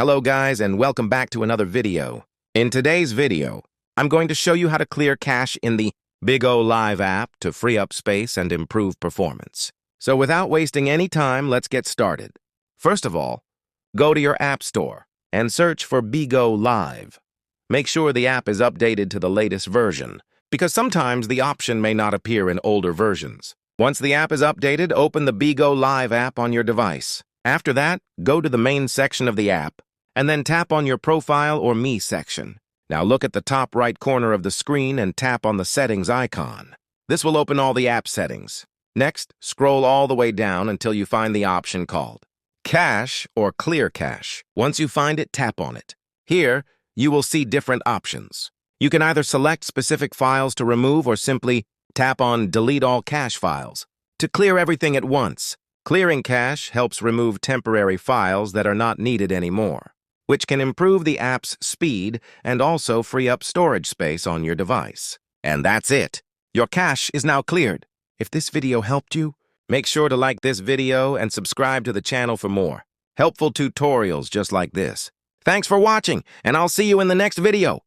Hello guys, and welcome back to another video. In today's video, I'm going to show you how to clear cache in the Bigo Live app to free up space and improve performance. So without wasting any time, let's get started. First of all, go to your app store and search for Bigo Live. Make sure the app is updated to the latest version, because sometimes the option may not appear in older versions. Once the app is updated, open the Bigo Live app on your device. After that, go to the main section of the app, and then tap on your Profile or Me section. Now look at the top right corner of the screen and tap on the Settings icon. This will open all the app settings. Next, scroll all the way down until you find the option called Cache or Clear Cache. Once you find it, tap on it. Here, you will see different options. You can either select specific files to remove or simply tap on Delete All Cache Files to clear everything at once. Clearing cache helps remove temporary files that are not needed anymore, which can improve the app's speed and also free up storage space on your device. And that's it. Your cache is now cleared. If this video helped you, make sure to like this video and subscribe to the channel for more helpful tutorials just like this. Thanks for watching, and I'll see you in the next video.